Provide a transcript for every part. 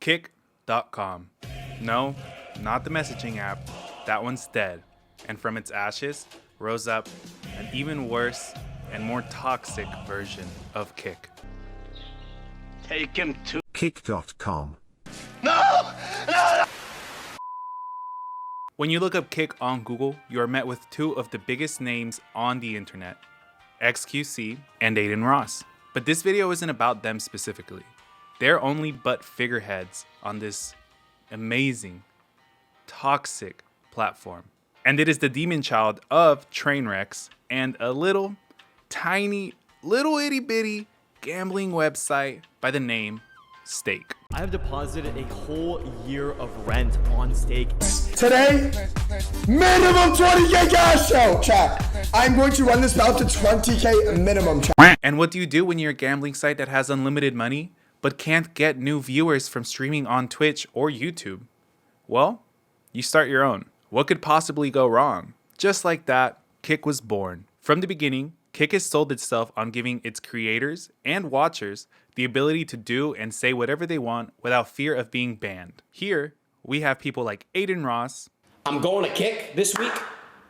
Kick.com. No, not the messaging app. That one's dead. And from its ashes rose up an even worse and more toxic version of Kick. Take him to Kick.com. No! When you look up Kick on Google, you are met with two of the biggest names on the internet, XQC and Aiden Ross. But this video isn't about them specifically. They're only but figureheads on this amazing, toxic platform. And it is the demon child of train wrecks and a little, tiny, little itty bitty gambling website by the name Stake. I have deposited a whole year of rent on Stake. Today, minimum 20K cash out, chat. I'm going to run this out to 20K minimum, chat. And what do you do when you're a gambling site that has unlimited money, but can't get new viewers from streaming on Twitch or YouTube? Well, you start your own. What could possibly go wrong? Just like that, Kick was born. From the beginning, Kick has sold itself on giving its creators and watchers the ability to do and say whatever they want without fear of being banned. Here, we have people like Aiden Ross. I'm going to Kick this week.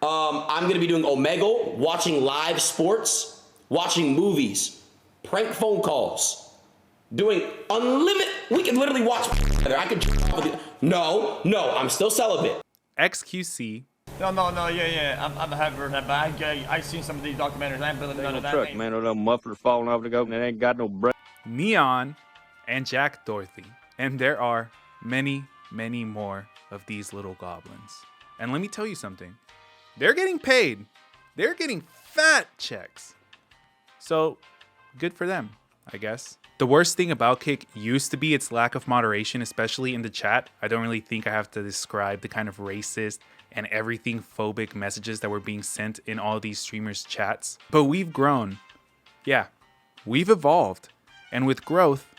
I'm going to be doing Omegle, watching live sports, watching movies, prank phone calls, doing unlimited. We can literally watch. I could. No, I'm still celibate. XQC. No, yeah. I'm happy for that, but I seen some of these documentaries. I ain't believing none of that. Truck, man, little muffler falling off the go, and it ain't got no brake. Neon, and Jack Dorothy. And there are many, many more of these little goblins. And let me tell you something. They're getting paid. They're getting fat checks. So, good for them, I guess. The worst thing about Kick used to be its lack of moderation, especially in the chat. I don't really think I have to describe the kind of racist and everything phobic messages that were being sent in all these streamers' chats. But we've grown. Yeah, we've evolved. And with growth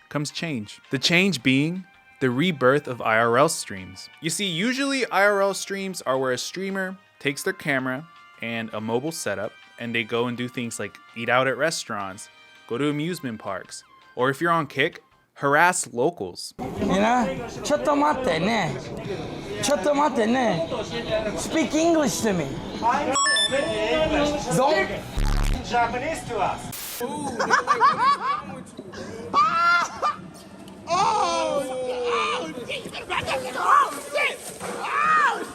comes change. The change being the rebirth of IRL streams. You see, usually IRL streams are where a streamer takes their camera and a mobile setup and they go and do things like eat out at restaurants, go to amusement parks, or if you're on Kick, harass locals. Speak English to me. Don't Japanese to us. Oh, shit, you better back up, nigga. Oh,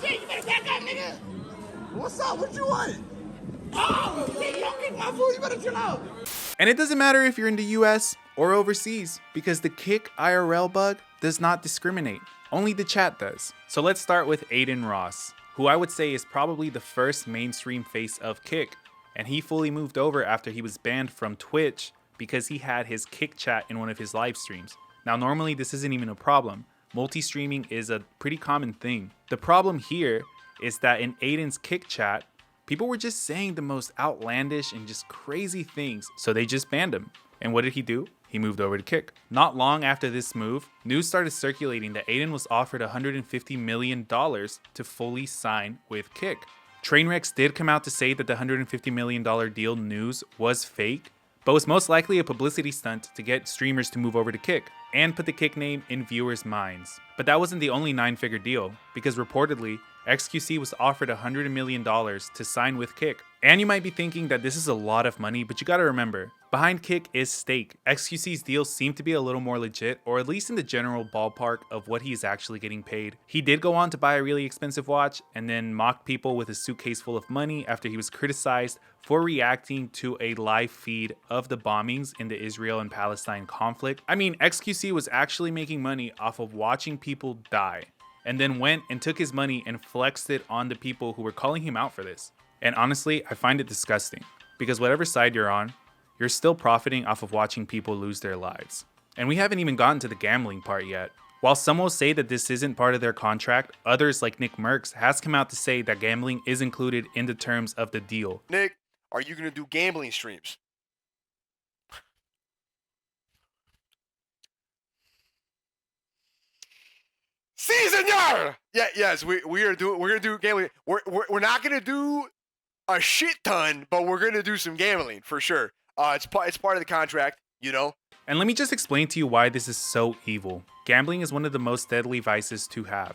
shit, you better back up, nigga. What's up? What you want? Oh, shit, you don't kick my food. You better chill out. And it doesn't matter if you're in the US or overseas, because the Kick IRL bug does not discriminate. Only the chat does. So let's start with Aiden Ross, who I would say is probably the first mainstream face of Kick. And he fully moved over after he was banned from Twitch because he had his Kick chat in one of his live streams. Now, normally this isn't even a problem. Multi-streaming is a pretty common thing. The problem here is that in Aiden's Kick chat, people were just saying the most outlandish and just crazy things, so they just banned him. And what did he do? He moved over to Kick. Not long after this move, news started circulating that Aiden was offered $150 million to fully sign with Kick. Trainwrecks did come out to say that the $150 million deal news was fake, but was most likely a publicity stunt to get streamers to move over to Kick and put the Kick name in viewers' minds. But that wasn't the only 9-figure deal, because reportedly, XQC was offered $100 million to sign with Kick. And you might be thinking that this is a lot of money, but you gotta remember, behind Kick is Stake. XQC's deals seem to be a little more legit, or at least in the general ballpark of what he is actually getting paid. He did go on to buy a really expensive watch and then mock people with a suitcase full of money after he was criticized for reacting to a live feed of the bombings in the Israel and Palestine conflict. I mean, XQC was actually making money off of watching people die, and then went and took his money and flexed it on the people who were calling him out for this. And honestly, I find it disgusting, because whatever side you're on, you're still profiting off of watching people lose their lives. And we haven't even gotten to the gambling part yet. While some will say that this isn't part of their contract, others like Nick Merckx has come out to say that gambling is included in the terms of the deal. Nick, are you going to do gambling streams? Si, senor! Yes, we're gonna do gambling. We're not gonna do a shit ton, but we're gonna do some gambling for sure. It's part of the contract, you know. And let me just explain to you why this is so evil. Gambling is one of the most deadly vices to have.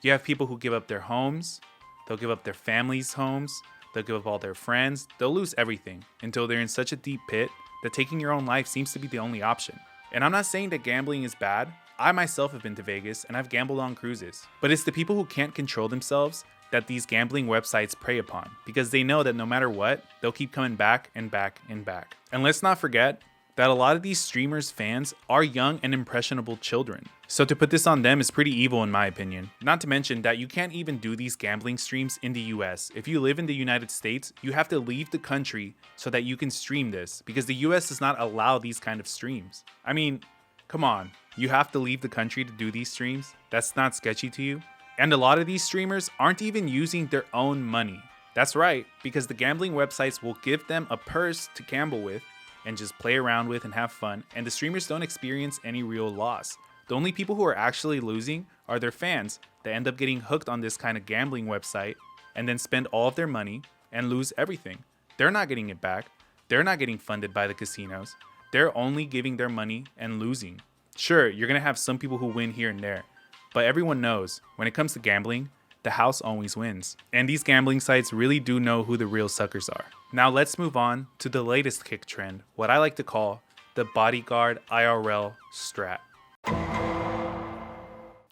You have people who give up their homes, they'll give up their families' homes, they'll give up all their friends, they'll lose everything until they're in such a deep pit that taking your own life seems to be the only option. And I'm not saying that gambling is bad. I myself have been to Vegas and I've gambled on cruises. But it's the people who can't control themselves that these gambling websites prey upon, because they know that no matter what, they'll keep coming back and back and back. And let's not forget that a lot of these streamers' fans are young and impressionable children. So to put this on them is pretty evil in my opinion. Not to mention that you can't even do these gambling streams in the US. If you live in the United States, you have to leave the country so that you can stream this, because the US does not allow these kind of streams. I mean, come on, you have to leave the country to do these streams? That's not sketchy to you? And a lot of these streamers aren't even using their own money. That's right, because the gambling websites will give them a purse to gamble with and just play around with and have fun, and the streamers don't experience any real loss. The only people who are actually losing are their fans that end up getting hooked on this kind of gambling website and then spend all of their money and lose everything. They're not getting it back. They're not getting funded by the casinos. They're only giving their money and losing. Sure, you're gonna have some people who win here and there, but everyone knows when it comes to gambling, the house always wins. And these gambling sites really do know who the real suckers are. Now let's move on to the latest kick trend, what I like to call the bodyguard IRL strat.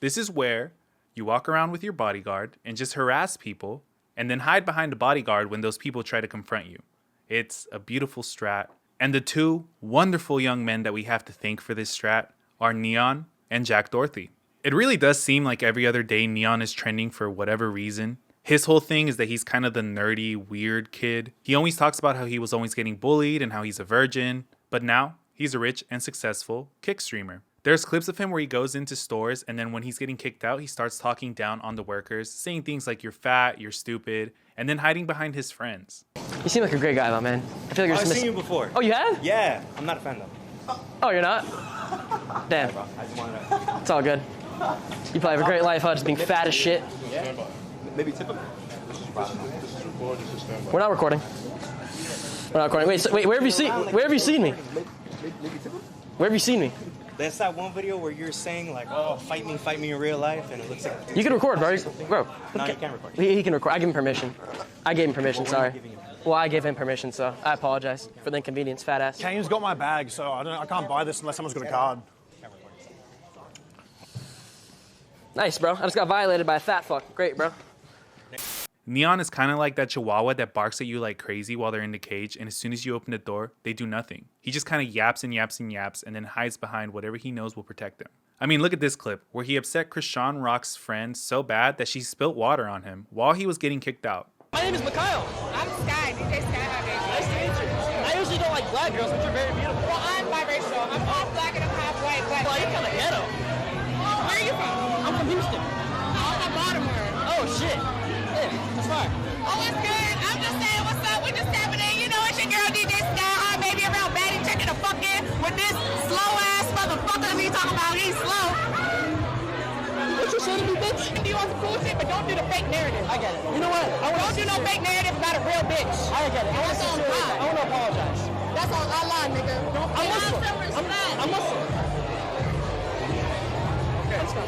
This is where you walk around with your bodyguard and just harass people and then hide behind the bodyguard when those people try to confront you. It's a beautiful strat. And the two wonderful young men that we have to thank for this strat are Neon and Jack Dorothy. It really does seem like every other day Neon is trending for whatever reason. His whole thing is that he's kind of the nerdy, weird kid. He always talks about how he was always getting bullied and how he's a virgin. But now, he's a rich and successful kick streamer. There's clips of him where he goes into stores and then when he's getting kicked out, he starts talking down on the workers, saying things like you're fat, you're stupid, and then hiding behind his friends. You seem like a great guy, my man. I feel like you're I've seen you before. Oh, you have? Yeah, I'm not a fan though. Oh, you're not? Damn. I just wanted to... It's all good. You probably have a great life, huh? Just being fat as shit. Yeah. Maybe tip him. We're not recording. We're not recording. Wait, where have you seen? Where have you seen me? Where have you seen me? There's that one video where you're saying like, "Oh, fight me in real life," and it looks like you can record, bro. Bro. No, you can't record. He can record. I give him permission. I gave him permission. Sorry. Well, I gave him permission, so I apologize for the inconvenience, fat ass. Kane's got my bag, so I can't buy this unless someone's got a card. Nice, bro. I just got violated by a fat fuck. Great, bro. Neon is kind of like that chihuahua that barks at you like crazy while they're in the cage, and as soon as you open the door, they do nothing. He just kind of yaps and yaps and yaps and then hides behind whatever he knows will protect him. I mean, look at this clip where he upset Krishan Rock's friend so bad that she spilt water on him while he was getting kicked out. My name is MacLeod. I'm Sky, DJ Sky. Nice to meet you. I usually don't like black girls, but you're very beautiful. Well, I'm biracial. I'm half black and I'm half white. Well, you're kind of ghetto. Where are you from? I'm from Houston. I'm from Baltimore. Oh, shit. Yeah, that's fine. Oh, what's good? I'm just saying, what's up? We just tapping in. You know, it's your girl DJ Sky. Hi, baby, around Batty checking the fuck in with this slow-ass motherfucker that he talking about. He's slow. What you saying to me, bitch? Do you want some cool shit, but don't do the fake narrative. I get it. You know what? Don't do no fake narrative about a real bitch. I get it. That's on God. I want to apologize. That's on Allah, nigga. I'm Muslim. I'm Muslim. Okay, let's go.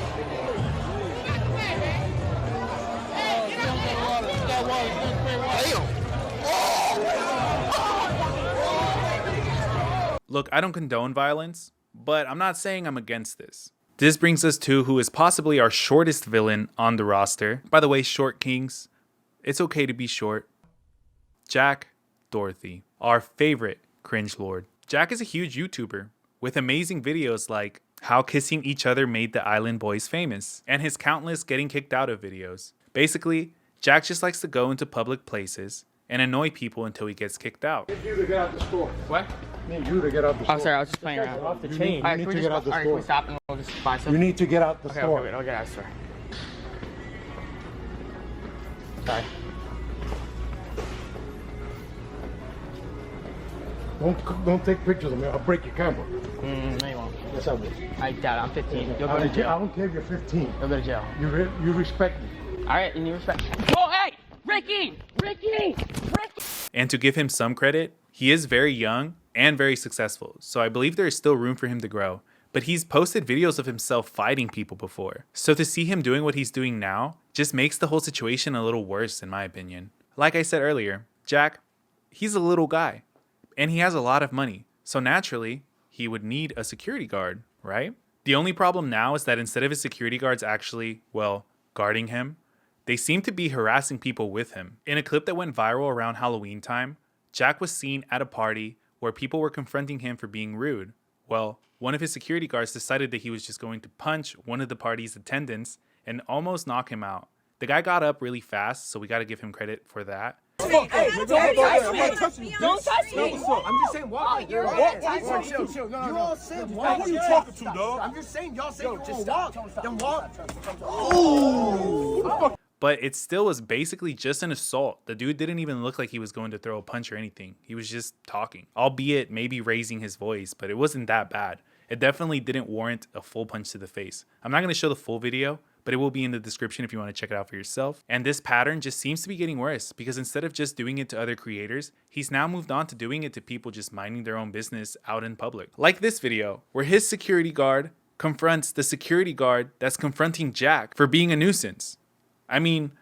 Look, I don't condone violence, but I'm not saying I'm against this. This brings us to who is possibly our shortest villain on the roster. By the way, short kings, it's okay to be short. Jack Dorothy, our favorite cringe lord. Jack is a huge YouTuber with amazing videos like how kissing each other made the Island Boys famous, and his countless getting kicked out of videos. Basically, Jack just likes to go into public places and annoy people until he gets kicked out. I need you to get out the store. What? I need you to get out the store. Oh, sorry, I was just playing around. Off the chain. You need to get out the store. Can we stop and we'll just buy something? You need to get out the store. Okay, wait, I'll get out of the store. Sorry. Don't take pictures of me. I'll break your camera. No, you won't. Yes, I will. I doubt it. I'm 15. You'll go to jail. I don't care if you're 15. You'll go to jail. You respect me. All right, and you respect. Oh, hey! Ricky! And to give him some credit, he is very young and very successful, so I believe there is still room for him to grow. But he's posted videos of himself fighting people before, so to see him doing what he's doing now just makes the whole situation a little worse in my opinion. Like I said earlier, Jack, he's a little guy, and he has a lot of money, so naturally, he would need a security guard, right? The only problem now is that instead of his security guards actually, well, guarding him, they seem to be harassing people with him. In a clip that went viral around Halloween time, Jack was seen at a party where people were confronting him for being rude. Well, one of his security guards decided that he was just going to punch one of the party's attendants and almost knock him out. The guy got up really fast, so we gotta give him credit for that. Hey, don't touch me. Don't touch me. I'm just saying, walk. Chill. No. You all said walk. Who are you talking to, dog? I'm just saying, y'all said you just walk. Then walk. Ooh. But it still was basically just an assault. The dude didn't even look like he was going to throw a punch or anything. He was just talking, albeit maybe raising his voice, but it wasn't that bad. It definitely didn't warrant a full punch to the face. I'm not going to show the full video, but it will be in the description if you want to check it out for yourself. And this pattern just seems to be getting worse because instead of just doing it to other creators, he's now moved on to doing it to people just minding their own business out in public. Like this video, where his security guard confronts the security guard that's confronting Jack for being a nuisance. I mean,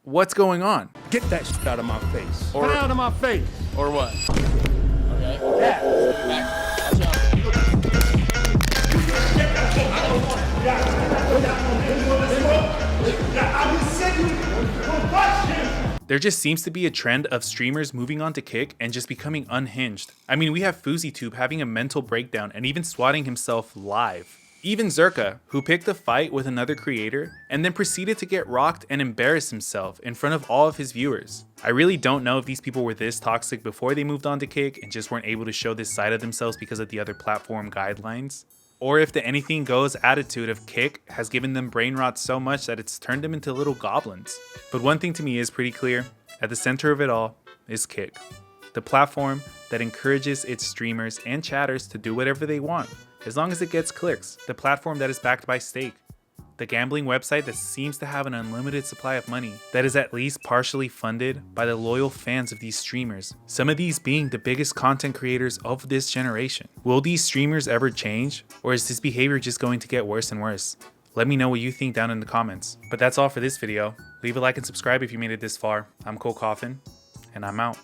what's going on? Get that shit out of my face. Or, Get out of my face. Or what? Okay. Yeah. There just seems to be a trend of streamers moving on to Kick and just becoming unhinged. I mean, we have FouseyTube having a mental breakdown and even swatting himself live. Even Zerka, who picked a fight with another creator and then proceeded to get rocked and embarrass himself in front of all of his viewers. I really don't know if these people were this toxic before they moved on to Kick and just weren't able to show this side of themselves because of the other platform guidelines, or if the anything goes attitude of Kick has given them brain rot so much that it's turned them into little goblins. But one thing to me is pretty clear, at the center of it all is Kick, the platform that encourages its streamers and chatters to do whatever they want, as long as it gets clicks, the platform that is backed by stake, the gambling website that seems to have an unlimited supply of money that is at least partially funded by the loyal fans of these streamers, some of these being the biggest content creators of this generation. Will these streamers ever change, or is this behavior just going to get worse and worse? Let me know what you think down in the comments. But that's all for this video. Leave a like and subscribe if you made it this far. I'm Cole Coffin, and I'm out.